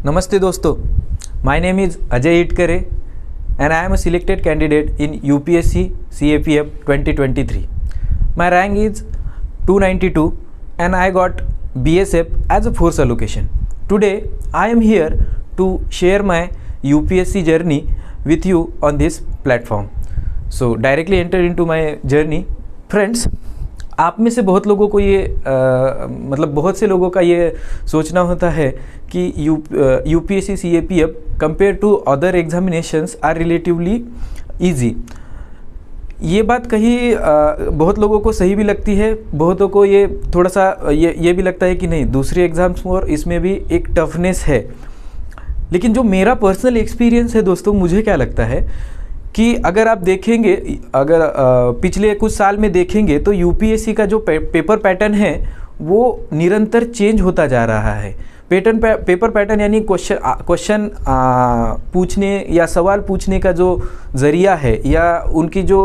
Namaste dosto, my name is Ajay Itkare and I am a selected candidate in UPSC CAPF 2023. My rank is 292 and I got BSF as a force allocation. Today I am here to share my UPSC journey with you on this platform. So directly enter into my journey. Friends, आप में से बहुत लोगों को ये बहुत से लोगों का ये सोचना होता है कि UPSC CAPF compare to other examinations are relatively easy. ये बात कहीं बहुत लोगों को सही भी लगती है, बहुतों को ये थोड़ा सा ये भी लगता है कि नहीं, दूसरे एग्ज़ाम्स और इसमें भी एक टफनेस है। लेकिन जो मेरा पर्सनल एक्सपीरियंस है दोस्तों, मुझे क्या लगता है कि अगर आप देखेंगे, अगर पिछले कुछ साल में देखेंगे तो यूपीएससी का जो पेपर पैटर्न है वो निरंतर चेंज होता जा रहा है। पेपर पैटर्न यानी क्वेश्चन पूछने या सवाल पूछने का जो ज़रिया है या उनकी जो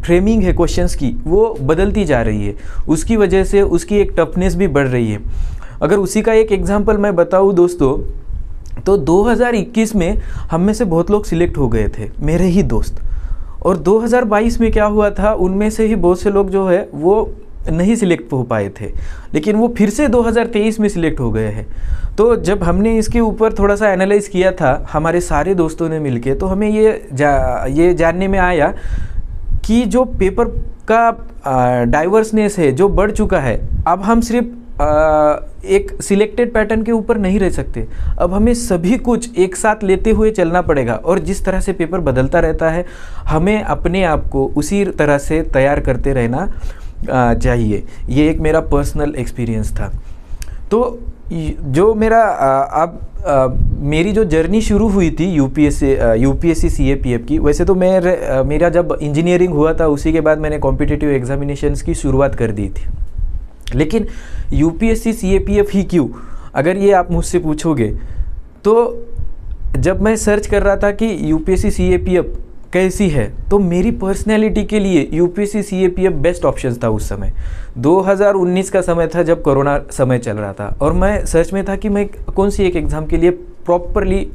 फ्रेमिंग है क्वेश्चंस की, वो बदलती जा रही है। उसकी वजह से उसकी एक टफनेस भी बढ़ रही है। अगर उसी का एक एग्जांपल मैं बताऊँ दोस्तों, तो 2021 में हम में से बहुत लोग सिलेक्ट हो गए थे, मेरे ही दोस्त। और 2022 में क्या हुआ था, उनमें से ही बहुत से लोग जो है वो नहीं सिलेक्ट हो पाए थे, लेकिन वो फिर से 2023 में सिलेक्ट हो गए हैं। तो जब हमने इसके ऊपर थोड़ा सा एनालाइज किया था हमारे सारे दोस्तों ने मिलके, तो हमें ये जानने में आया कि जो पेपर का डाइवर्सनेस है जो बढ़ चुका है। अब हम सिर्फ एक सिलेक्टेड पैटर्न के ऊपर नहीं रह सकते, अब हमें सभी कुछ एक साथ लेते हुए चलना पड़ेगा। और जिस तरह से पेपर बदलता रहता है, हमें अपने आप को उसी तरह से तैयार करते रहना चाहिए। ये एक मेरा पर्सनल एक्सपीरियंस था। तो जो मेरा मेरी जो जर्नी शुरू हुई थी यूपीएससी सीएपीएफ की, वैसे तो मेरा जब इंजीनियरिंग हुआ था उसी के बाद मैंने कॉम्पिटिटिव एग्जामिनेशंस की शुरुआत कर दी थी। लेकिन यूपीएससी सीएपीएफ ही क्यों, अगर ये आप मुझसे पूछोगे, तो जब मैं सर्च कर रहा था कि यूपीएससी सीएपीएफ कैसी है, तो मेरी पर्सनैलिटी के लिए यूपीएससी सीएपीएफ बेस्ट ऑप्शन था। उस समय 2019 का समय था जब कोरोना समय चल रहा था, और मैं सर्च में था कि मैं कौन सी एक एग्ज़ाम के लिए प्रॉपरली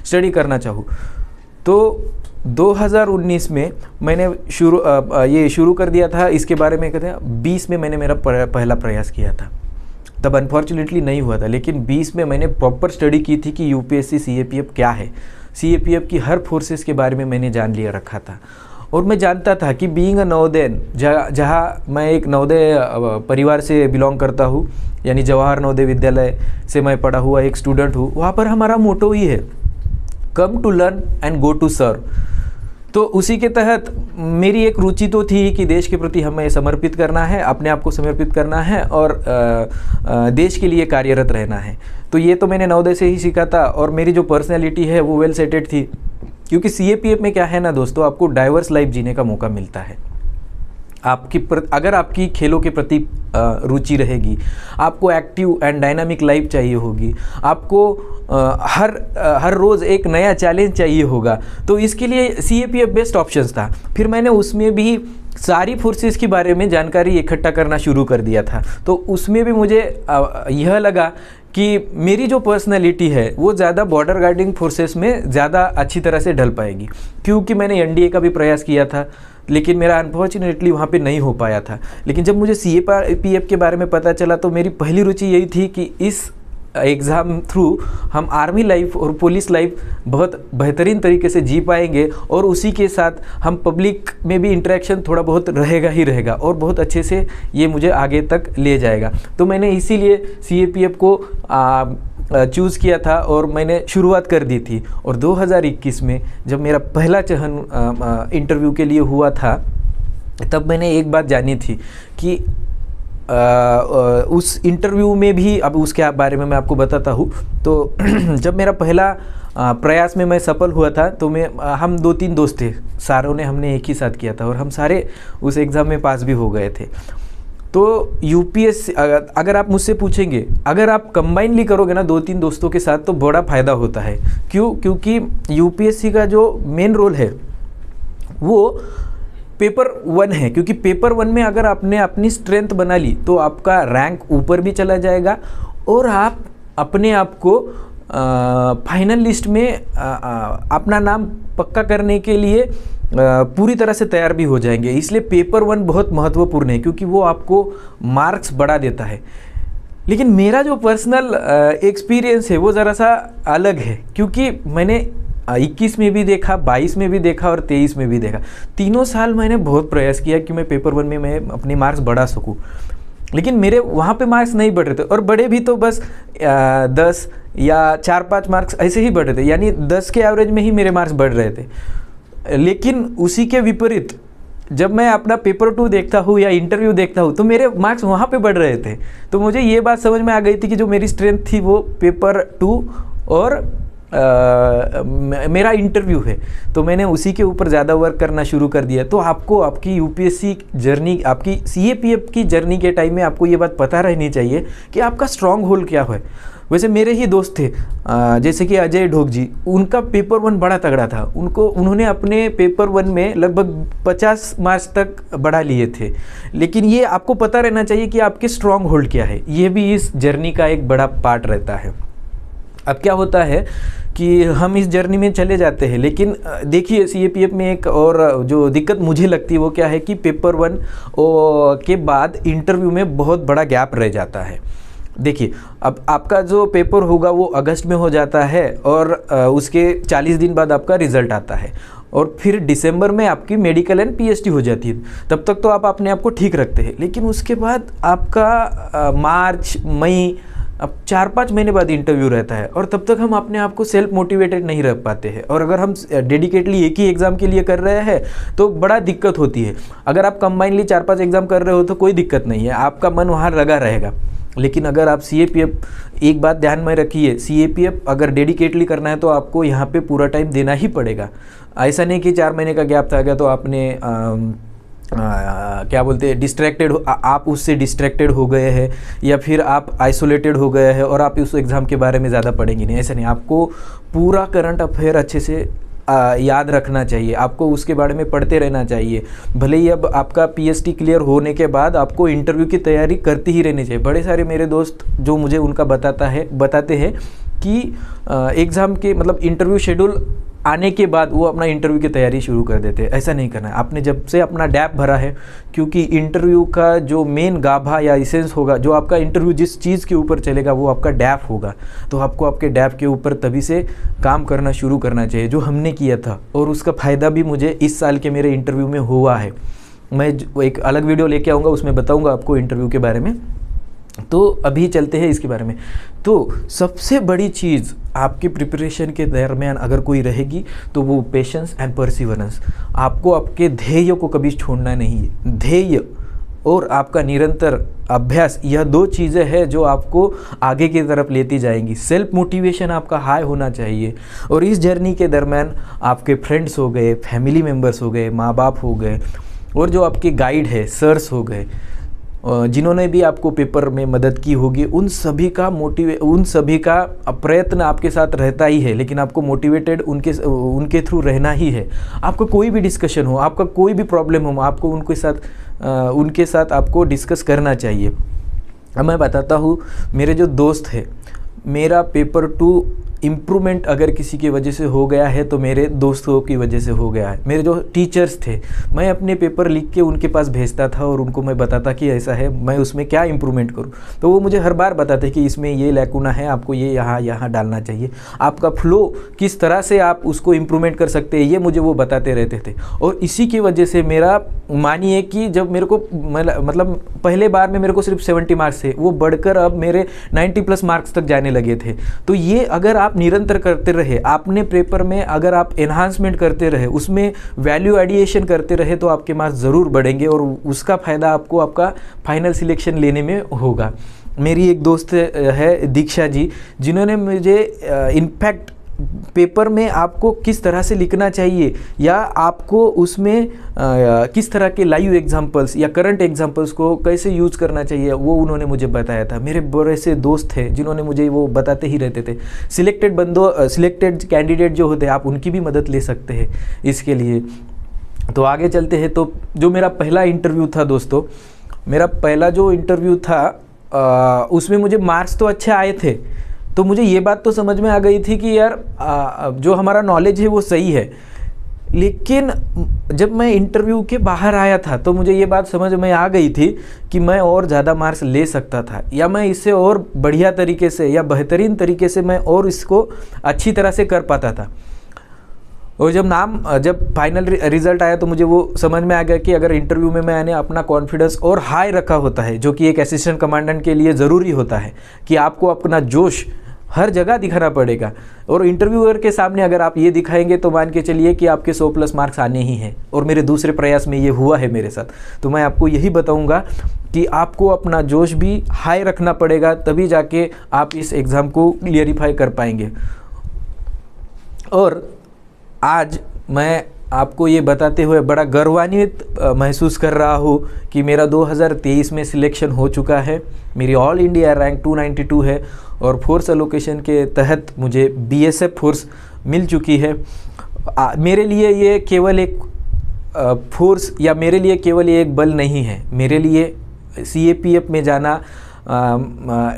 स्टडी करना चाहूँ। तो 2019 में मैंने शुरू कर दिया था। इसके बारे में कहते हैं 20 में मैंने मेरा पहला प्रयास किया था, तब अनफॉर्चुनेटली नहीं हुआ था। लेकिन 20 में मैंने प्रॉपर स्टडी की थी कि यूपीएससी सीएपीएफ क्या है। सीएपीएफ की हर फोर्सेस के बारे में मैंने जान लिया रखा था। और मैं जानता था कि बीइंग अ नवोदयन, जहाँ मैं एक नवोदय परिवार से बिलोंग करता हूँ, यानी जवाहर नवोदय विद्यालय से मैं पढ़ा हुआ एक स्टूडेंट हूँ, वहाँ पर हमारा मोटो ही है, come to learn and go to serve. तो उसी के तहत मेरी एक रुचि तो थी कि देश के प्रति हमें समर्पित करना है, अपने आप को समर्पित करना है और देश के लिए कार्यरत रहना है। तो ये तो मैंने नवोदय से ही सीखा था, और मेरी जो पर्सनैलिटी है वो वेल सेटेड थी। क्योंकि सीएपीएफ में क्या है ना दोस्तों, आपको डाइवर्स लाइफ जीने का मौका मिलता है। अगर आपकी खेलों के प्रति रुचि रहेगी, आपको एक्टिव एंड डायनामिक लाइफ चाहिए होगी, आपको हर रोज़ एक नया चैलेंज चाहिए होगा, तो इसके लिए सीएपीएफ बेस्ट ऑप्शंस था। फिर मैंने उसमें भी सारी फोर्सेस के बारे में जानकारी इकट्ठा करना शुरू कर दिया था। तो उसमें भी मुझे यह लगा कि मेरी जो पर्सनैलिटी है वो ज़्यादा बॉर्डर गार्डिंग फोर्सेस में ज़्यादा अच्छी तरह से ढल पाएगी। क्योंकि मैंने एनडीए का भी प्रयास किया था, लेकिन मेरा अनफॉर्चुनेटली वहाँ पे नहीं हो पाया था। लेकिन जब मुझे सीएपीएफ के बारे में पता चला, तो मेरी पहली रुचि यही थी कि इस एग्ज़ाम थ्रू हम आर्मी लाइफ और पुलिस लाइफ बहुत बेहतरीन तरीके से जी पाएंगे, और उसी के साथ हम पब्लिक में भी इंटरेक्शन थोड़ा बहुत रहेगा ही रहेगा, और बहुत अच्छे से ये मुझे आगे तक ले जाएगा। तो मैंने इसीलिए सीएपीएफ को चूज़ किया था और मैंने शुरुआत कर दी थी। और 2021 में जब मेरा पहला चयन इंटरव्यू के लिए हुआ था, तब मैंने एक बात जानी थी कि उस इंटरव्यू में भी, अब उसके बारे में मैं आपको बताता हूँ। तो जब मेरा पहला प्रयास में मैं सफल हुआ था, तो हम 2-3 दोस्त थे, सारों ने हमने एक ही साथ किया था, और हम सारे उस एग्ज़ाम में पास भी हो गए थे। तो यूपीएससी, अगर आप मुझसे पूछेंगे, अगर आप कंबाइनली करोगे ना 2-3 दोस्तों के साथ, तो बड़ा फ़ायदा होता है। क्योंकि यूपीएससी का जो मेन रोल है वो पेपर 1 है। क्योंकि पेपर 1 में अगर आपने अपनी स्ट्रेंथ बना ली, तो आपका रैंक ऊपर भी चला जाएगा, और आप अपने आप को फाइनल लिस्ट में अपना नाम पक्का करने के लिए पूरी तरह से तैयार भी हो जाएंगे। इसलिए पेपर 1 बहुत महत्वपूर्ण है क्योंकि वो आपको मार्क्स बढ़ा देता है। लेकिन मेरा जो पर्सनल एक्सपीरियंस है वो ज़रा सा अलग है, क्योंकि मैंने 21 में भी देखा, 22 में भी देखा और 23 में भी देखा। तीनों साल मैंने बहुत प्रयास किया कि मैं पेपर 1 में मैं अपने मार्क्स बढ़ा सकूं, लेकिन मेरे वहाँ पे मार्क्स नहीं बढ़ रहे थे, और बढ़े भी तो बस 10 या 4-5 मार्क्स ऐसे ही बढ़ रहे थे, यानी 10 के एवरेज में ही मेरे मार्क्स बढ़ रहे थे। लेकिन उसी के विपरीत जब मैं अपना पेपर 2 देखता हूँ या इंटरव्यू देखता हूँ तो मेरे मार्क्स वहाँ पे बढ़ रहे थे। तो मुझे ये बात समझ में आ गई थी कि जो मेरी स्ट्रेंथ थी वो पेपर 2 और मेरा इंटरव्यू है, तो मैंने उसी के ऊपर ज़्यादा वर्क करना शुरू कर दिया। तो आपको आपकी यूपीएससी जर्नी, आपकी सीएपीएफ की जर्नी के टाइम में आपको ये बात पता रहनी चाहिए कि आपका स्ट्रॉन्ग होल्ड क्या है। वैसे मेरे ही दोस्त थे जैसे कि अजय ढोक जी, उनका पेपर 1 बड़ा तगड़ा था, उन्होंने अपने पेपर 1 में लगभग 50 मार्क्स तक बढ़ा लिए थे। लेकिन ये आपको पता रहना चाहिए कि आपके स्ट्रॉन्ग होल्ड क्या है, ये भी इस जर्नी का एक बड़ा पार्ट रहता है। अब क्या होता है कि हम इस जर्नी में चले जाते हैं, लेकिन देखिए सीएपीएफ में एक और जो दिक्कत मुझे लगती है वो क्या है कि पेपर 1 के बाद इंटरव्यू में बहुत बड़ा गैप रह जाता है। देखिए अब आपका जो पेपर होगा वो अगस्त में हो जाता है और उसके 40 दिन बाद आपका रिजल्ट आता है, और फिर दिसंबर में आपकी मेडिकल एंड पीएचडी हो जाती है। तब तक तो आप अपने आप को ठीक रखते हैं, लेकिन उसके बाद आपका मार्च मई, अब 4-5 महीने बाद इंटरव्यू रहता है, और तब तक हम अपने आप को सेल्फ मोटिवेटेड नहीं रख पाते हैं। और अगर हम डेडिकेटली एक ही एग्ज़ाम के लिए कर रहे हैं तो बड़ा दिक्कत होती है। अगर आप कंबाइनली 4-5 एग्ज़ाम कर रहे हो तो कोई दिक्कत नहीं है, आपका मन वहाँ लगा रहेगा। लेकिन अगर आप सीएपीएफ, एक बात ध्यान में रखिए, सीएपीएफ अगर डेडिकेटली करना है तो आपको यहाँ पे पूरा टाइम देना ही पड़ेगा। ऐसा नहीं कि 4 महीने का गैप था गया तो आपने क्या बोलते हैं डिस्ट्रैक्टेड, आप उससे डिस्ट्रैक्टेड हो गए हैं, या फिर आप आइसोलेटेड हो गए हैं और आप उस एग्ज़ाम के बारे में ज़्यादा पढ़ेंगे नहीं। ऐसा नहीं, आपको पूरा करंट अफेयर अच्छे से याद रखना चाहिए, आपको उसके बारे में पढ़ते रहना चाहिए। भले ही अब आपका पीएचडी क्लियर होने के बाद आपको इंटरव्यू की तैयारी करती ही रहनी चाहिए। बड़े सारे मेरे दोस्त जो मुझे उनका बताते हैं कि एग्ज़ाम के मतलब इंटरव्यू शेड्यूल आने के बाद वो अपना इंटरव्यू की तैयारी शुरू कर देते हैं। ऐसा नहीं करना है, आपने जब से अपना डैप भरा है, क्योंकि इंटरव्यू का जो मेन गाभा या इसेंस होगा, जो आपका इंटरव्यू जिस चीज़ के ऊपर चलेगा वो आपका डैप होगा। तो आपको आपके डैप के ऊपर तभी से काम करना शुरू करना चाहिए, जो हमने किया था, और उसका फ़ायदा भी मुझे इस साल के मेरे इंटरव्यू में हुआ है। मैं एक अलग वीडियो लेके आऊँगा, उसमें बताऊँगा आपको इंटरव्यू के बारे में। तो अभी चलते हैं इसके बारे में। तो सबसे बड़ी चीज़ आपके प्रिपरेशन के दरमियान अगर कोई रहेगी तो वो पेशेंस एंड परसिवरेंस। आपको आपके ध्येय को कभी छोड़ना नहीं है। ध्येय और आपका निरंतर अभ्यास, यह 2 चीज़ें हैं जो आपको आगे की तरफ लेती जाएंगी। सेल्फ मोटिवेशन आपका हाई होना चाहिए, और इस जर्नी के दरमियान आपके फ्रेंड्स हो गए, फैमिली मेम्बर्स हो गए, माँ बाप हो गए, और जो आपके गाइड है, सर्स हो गए, जिन्होंने भी आपको पेपर में मदद की होगी, उन सभी का प्रयत्न आपके साथ रहता ही है। लेकिन आपको मोटिवेटेड उनके थ्रू रहना ही है। आपका कोई भी डिस्कशन हो, आपका कोई भी प्रॉब्लम हो, आपको उनके साथ आपको डिस्कस करना चाहिए। अब मैं बताता हूँ, मेरे जो दोस्त है, मेरा पेपर 2 इम्प्रूवमेंट अगर किसी की वजह से हो गया है तो मेरे दोस्तों की वजह से हो गया है। मेरे जो टीचर्स थे, मैं अपने पेपर लिख के उनके पास भेजता था और उनको मैं बताता कि ऐसा है, मैं उसमें क्या इम्प्रूवमेंट करूं। तो वो मुझे हर बार बताते कि इसमें ये लैकुना है, आपको ये यहाँ डालना चाहिए, आपका फ्लो किस तरह से आप उसको इम्प्रूवमेंट कर सकते हैं, ये मुझे वो बताते रहते थे। और इसी की वजह से मेरा, मानिए कि जब मेरे को मतलब पहले बार में मेरे को सिर्फ 70 मार्क्स थे, वो बढ़कर अब मेरे 90+ मार्क्स तक जाने लगे थे। तो ये अगर आप निरंतर करते रहे, आपने पेपर में अगर आप एनहांसमेंट करते रहे, उसमें वैल्यू एडिएशन करते रहे, तो आपके मार्क्स ज़रूर बढ़ेंगे और उसका फ़ायदा आपको आपका फाइनल सिलेक्शन लेने में होगा। मेरी एक दोस्त है दीक्षा जी, जिन्होंने मुझे इनफैक्ट पेपर में आपको किस तरह से लिखना चाहिए या आपको उसमें किस तरह के लाइव एग्जांपल्स या करंट एग्जांपल्स को कैसे यूज़ करना चाहिए, वो उन्होंने मुझे बताया था। मेरे बड़े से दोस्त थे जिन्होंने मुझे वो बताते ही रहते थे। सिलेक्टेड कैंडिडेट जो होते हैं, आप उनकी भी मदद ले सकते हैं इसके लिए। तो आगे चलते हैं। तो जो मेरा पहला इंटरव्यू था दोस्तों, मेरा पहला जो इंटरव्यू था उसमें मुझे मार्क्स तो अच्छे आए थे, तो मुझे ये बात तो समझ में आ गई थी कि यार जो हमारा नॉलेज है वो सही है, लेकिन जब मैं इंटरव्यू के बाहर आया था तो मुझे ये बात समझ में आ गई थी कि मैं और ज़्यादा मार्क्स ले सकता था, या मैं इससे और बढ़िया तरीके से या बेहतरीन तरीके से मैं और इसको अच्छी तरह से कर पाता था। और जब फाइनल रिज़ल्ट आया तो मुझे वो समझ में आ गया कि अगर इंटरव्यू में मैंने अपना कॉन्फिडेंस और हाई रखा होता है, जो कि एक असिस्टेंट कमांडेंट के लिए ज़रूरी होता है कि आपको अपना जोश हर जगह दिखाना पड़ेगा, और इंटरव्यूअर के सामने अगर आप ये दिखाएंगे तो मान के चलिए कि आपके 100+ मार्क्स आने ही हैं। और मेरे दूसरे प्रयास में ये हुआ है मेरे साथ। तो मैं आपको यही बताऊंगा कि आपको अपना जोश भी हाई रखना पड़ेगा, तभी जाके आप इस एग्ज़ाम को क्लियरिफाई कर पाएंगे। और आज मैं आपको ये बताते हुए बड़ा गौरवान्वित महसूस कर रहा हूँ कि मेरा 2023 में सिलेक्शन हो चुका है। मेरी ऑल इंडिया रैंक 292 है और फोर्स एलोकेशन के तहत मुझे BSF फोर्स मिल चुकी है। मेरे लिए ये केवल एक फोर्स या मेरे लिए केवल ये एक बल नहीं है, मेरे लिए CAPF में जाना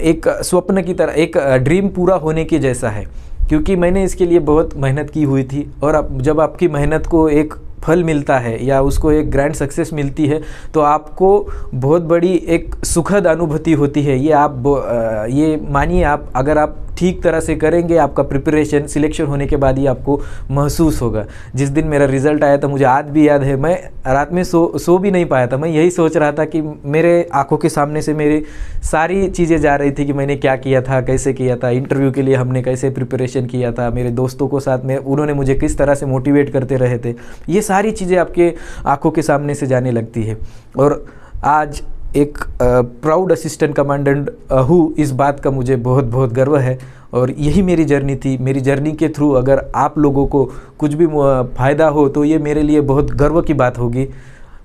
एक स्वप्न की तरह, एक ड्रीम पूरा होने के जैसा है, क्योंकि मैंने इसके लिए बहुत मेहनत की हुई थी। और अब जब आपकी मेहनत को एक फल मिलता है या उसको एक ग्रैंड सक्सेस मिलती है तो आपको बहुत बड़ी एक सुखद अनुभूति होती है। ये मानिए, आप अगर आप ठीक तरह से करेंगे, आपका प्रिपरेशन सिलेक्शन होने के बाद ही आपको महसूस होगा। जिस दिन मेरा रिज़ल्ट आया था मुझे आज भी याद है, मैं रात में सो भी नहीं पाया था। मैं यही सोच रहा था कि मेरे आंखों के सामने से मेरी सारी चीज़ें जा रही थी कि मैंने क्या किया था, कैसे किया था, इंटरव्यू के लिए हमने कैसे प्रिपरेशन किया था, मेरे दोस्तों को साथ में उन्होंने मुझे किस तरह से मोटिवेट करते रहे थे। ये सारी चीज़ें आपके आंखों के सामने से जाने लगती है। और आज एक प्राउड असिस्टेंट कमांडेंट हूँ, इस बात का मुझे बहुत बहुत गर्व है। और यही मेरी जर्नी थी। मेरी जर्नी के थ्रू अगर आप लोगों को कुछ भी फ़ायदा हो तो ये मेरे लिए बहुत गर्व की बात होगी।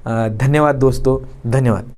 धन्यवाद दोस्तों, धन्यवाद।